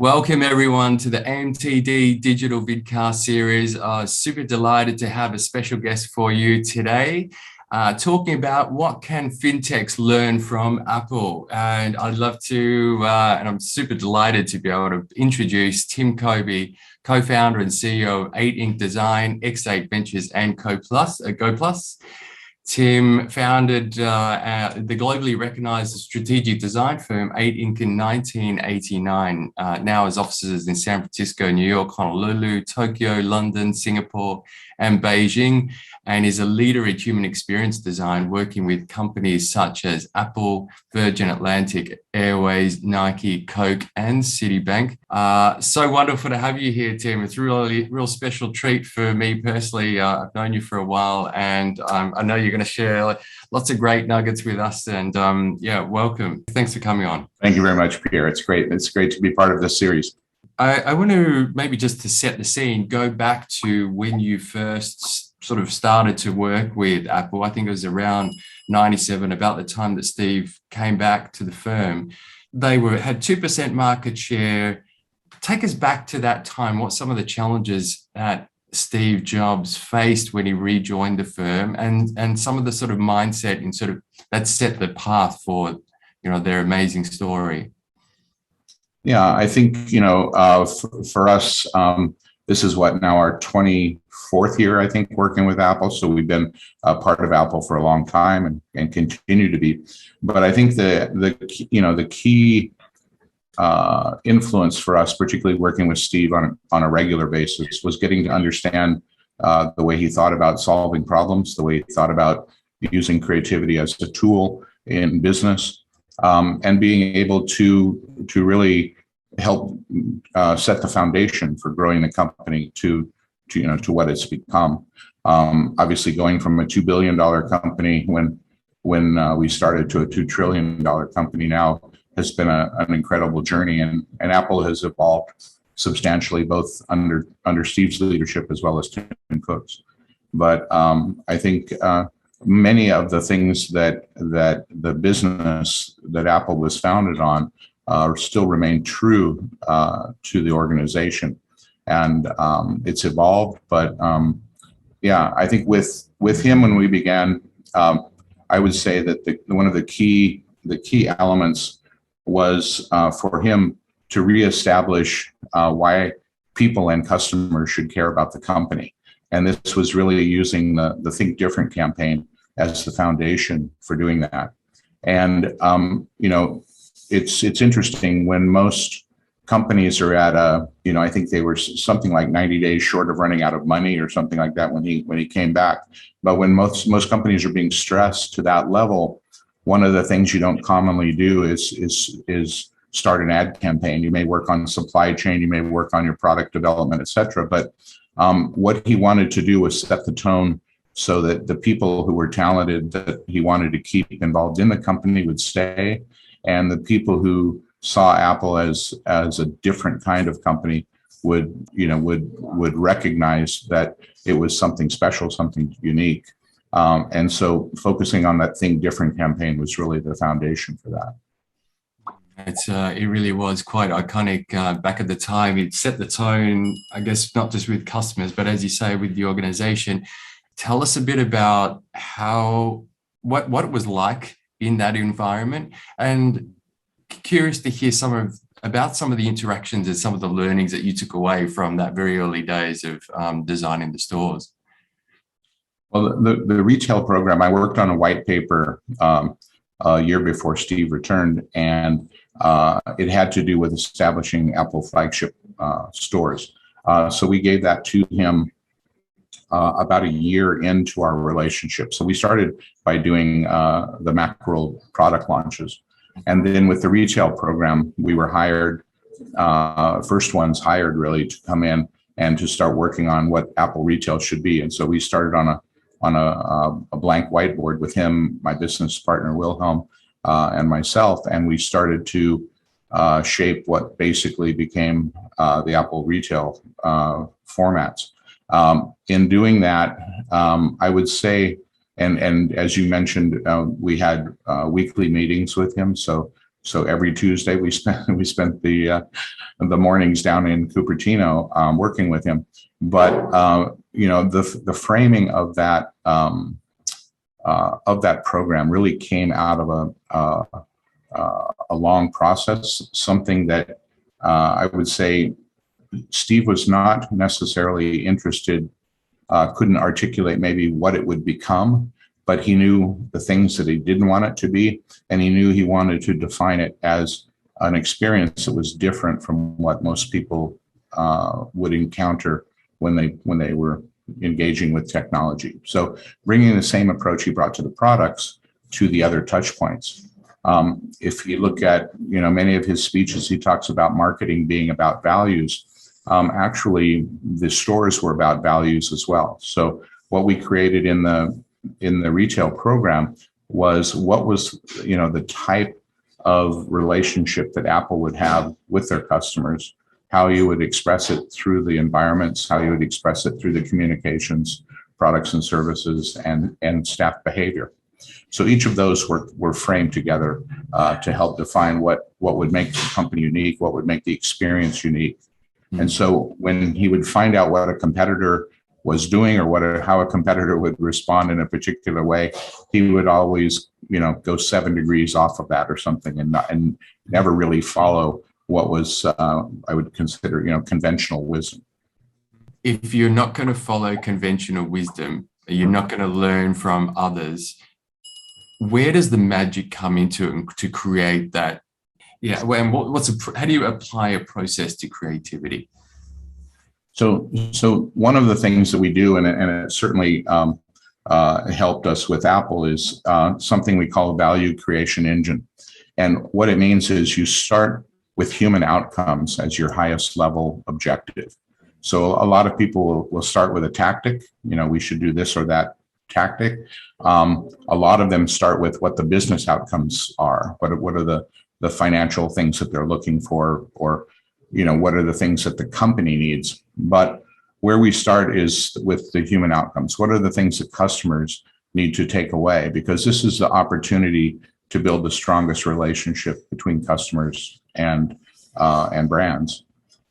Welcome everyone to the AMTD Digital Vidcast series. Super delighted to have a special guest for you today, talking about what can fintechs learn from Apple. And I'd love to, and I'm super delighted to be able to introduce Tim Kobe, co-founder and CEO of 8 Ink Design, X8 Ventures, and GoPlus. Tim founded the globally recognized strategic design firm 8 Ink in 1989. Now has offices in San Francisco, New York, Honolulu, Tokyo, London, Singapore, and Beijing, and is a leader in human experience design, working with companies such as Apple, Virgin Atlantic Airways, Nike, Coke, and Citibank. So wonderful to have you here, Tim. It's really real special treat for me personally. I've known you for a while, and I know you're going to share lots of great nuggets with us. And yeah, welcome. Thanks for coming on. Thank you very much, Pierre. It's great. It's great to be part of this series. I want to maybe just to set the scene, go back to when you first sort of started to work with Apple. I think it was around 97, about the time that Steve came back to the firm. They had 2% market share. Take us back to that time. What some of the challenges that Steve Jobs faced when he rejoined the firm, and some of the sort of mindset and sort of that set the path for, their amazing story. Yeah, I think, for us, this is now our 24th year, I think, working with Apple. So we've been a part of Apple for a long time and continue to be. But I think the key influence for us, particularly working with Steve on a regular basis, was getting to understand the way he thought about solving problems, the way he thought about using creativity as a tool in business. And being able to really help set the foundation for growing the company to what it's become. Obviously, going from a $2 billion company when we started to a $2 trillion company now has been an incredible journey, and Apple has evolved substantially, both under Steve's leadership as well as Tim Cook's. But I think many of the things that the business that Apple was founded on still remain true to the organization, and it's evolved. But yeah, I think with him when we began, I would say that one of the key elements was for him to reestablish why people and customers should care about the company. And this was really using the Think Different campaign as the foundation for doing that. And, it's interesting when most companies are at I think they were something like 90 days short of running out of money or something like that when he came back. But when most companies are being stressed to that level, one of the things you don't commonly do is start an ad campaign. You may work on supply chain, you may work on your product development, et cetera. But what he wanted to do was set the tone so that the people who were talented that he wanted to keep involved in the company would stay, and the people who saw Apple as a different kind of company would recognize that it was something special, something unique. And so focusing on that Think Different campaign was really the foundation for that. It really was quite iconic back at the time. It set the tone, I guess, not just with customers, but as you say, with the organization. Tell us a bit about what it was like in that environment, and curious to hear about some of the interactions and some of the learnings that you took away from that very early days of designing the stores. Well, the retail program, I worked on a white paper a year before Steve returned, and it had to do with establishing Apple flagship stores. So we gave that to him about a year into our relationship. So we started by doing the macro product launches. And then with the retail program, we were hired, first ones hired really to come in and to start working on what Apple retail should be. And so we started on a blank whiteboard with him, my business partner, Wilhelm, and myself. And we started to shape what basically became the Apple retail formats. In doing that, I would say, and as you mentioned, we had weekly meetings with him. So So every Tuesday we spent the mornings down in Cupertino working with him. But the framing of that program really came out of a long process, something that I would say Steve was not necessarily interested, couldn't articulate maybe what it would become, but he knew the things that he didn't want it to be, and he knew he wanted to define it as an experience that was different from what most people would encounter when they were engaging with technology. So bringing the same approach he brought to the products to the other touch points. If you look at many of his speeches, he talks about marketing being about values. Actually, the stores were about values as well. So what we created in the retail program was the type of relationship that Apple would have with their customers, how you would express it through the environments, how you would express it through the communications, products and services, and staff behavior. So each of those were framed together to help define what would make the company unique, what would make the experience unique. And so when he would find out what a competitor was doing or how a competitor would respond in a particular way, he would always go 7 degrees off of that or something, and never really follow what was I would consider conventional wisdom. If you're not going to follow conventional wisdom, you're not going to learn from others. Where does the magic come into it to create that? Yeah, and how do you apply a process to creativity? So one of the things that we do, and it certainly helped us with Apple, is something we call a value creation engine. And what it means is you start with human outcomes as your highest level objective. So a lot of people will start with a tactic. We should do this or that tactic. A lot of them start with what the business outcomes are. What are the financial things that they're looking for, or what are the things that the company needs? But where we start is with the human outcomes. What are the things that customers need to take away? Because this is the opportunity to build the strongest relationship between customers and brands.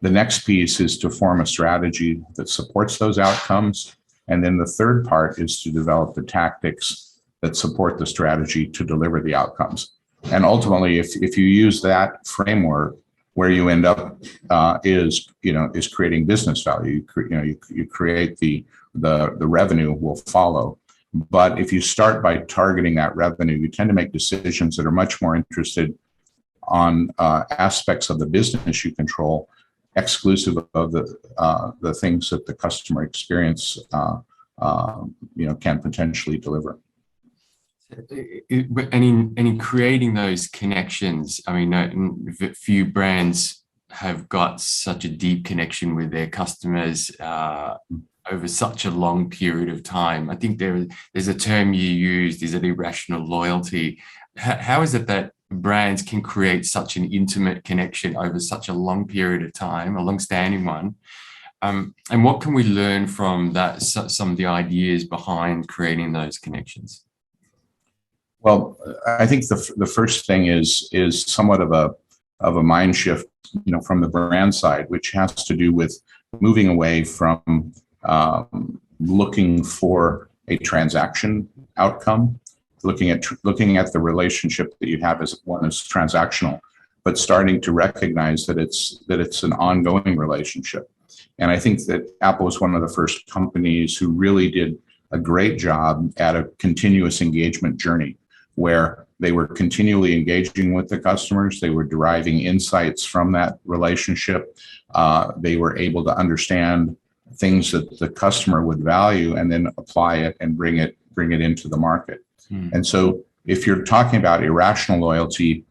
The next piece is to form a strategy that supports those outcomes. And then the third part is to develop the tactics that support the strategy to deliver the outcomes. And ultimately, if you use that framework, where you end up is creating business value. You create the revenue will follow. But if you start by targeting that revenue, you tend to make decisions that are much more interested on aspects of the business you control, exclusive of the things that the customer experience can potentially deliver. And in creating those connections, I mean, few brands have got such a deep connection with their customers over such a long period of time. I think there's a term you used, is it irrational loyalty? How is it that brands can create such an intimate connection over such a long period of time, a long-standing one? And what can we learn from that, some of the ideas behind creating those connections? Well, I think the first thing is somewhat of a mind shift, from the brand side, which has to do with moving away from looking for a transaction outcome, looking at the relationship that you have as one is transactional, but starting to recognize that it's an ongoing relationship. And I think that Apple was one of the first companies who really did a great job at a continuous engagement journey, where they were continually engaging with the customers. They were deriving insights from that relationship. They were able to understand things that the customer would value and then apply it and bring it into the market. And so if you're talking about irrational loyalty,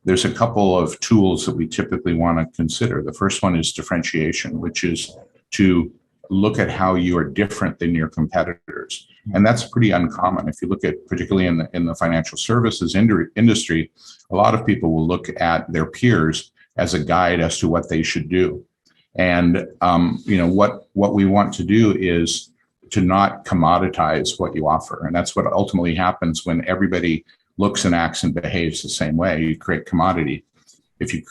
there's a couple of tools that we typically want to consider. The first one is differentiation, which is to look at how you are different than your competitors. And that's pretty uncommon. If you look at, particularly in the financial services industry, a lot of people will look at their peers as a guide as to what they should do. And what we want to do is to not commoditize what you offer. And that's what ultimately happens when everybody looks and acts and behaves the same way. You create commodity. If you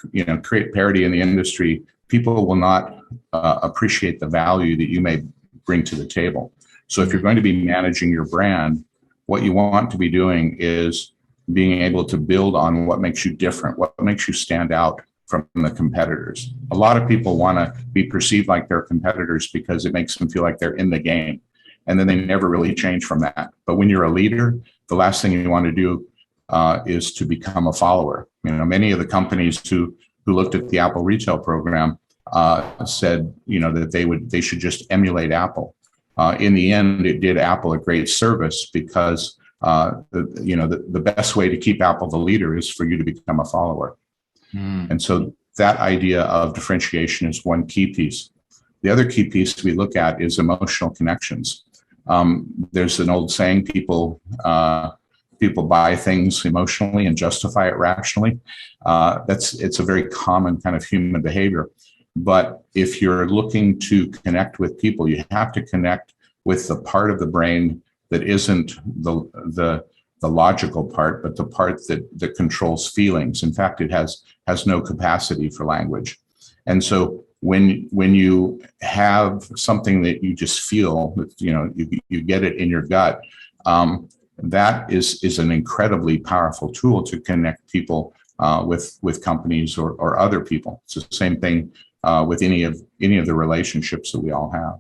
create parity in the industry, people will not appreciate the value that you may bring to the table. So if you're going to be managing your brand, what you want to be doing is being able to build on what makes you different, what makes you stand out from the competitors. A lot of people want to be perceived like their competitors because it makes them feel like they're in the game. And then they never really change from that. But when you're a leader, the last thing you want to do is to become a follower. Many of the companies who looked at the Apple retail program said, that they should just emulate Apple. In the end, it did Apple a great service because the best way to keep Apple the leader is for you to become a follower. And so that idea of differentiation is one key piece. The other key piece we look at is emotional connections. There's an old saying, people buy things emotionally and justify it rationally. It's a very common kind of human behavior. But if you're looking to connect with people, you have to connect with the part of the brain that isn't the logical part, but the part that controls feelings. In fact, it has no capacity for language. And so when you have something that you just feel, you get it in your gut, that is an incredibly powerful tool to connect people with companies or other people. It's the same thing with any of the relationships that we all have.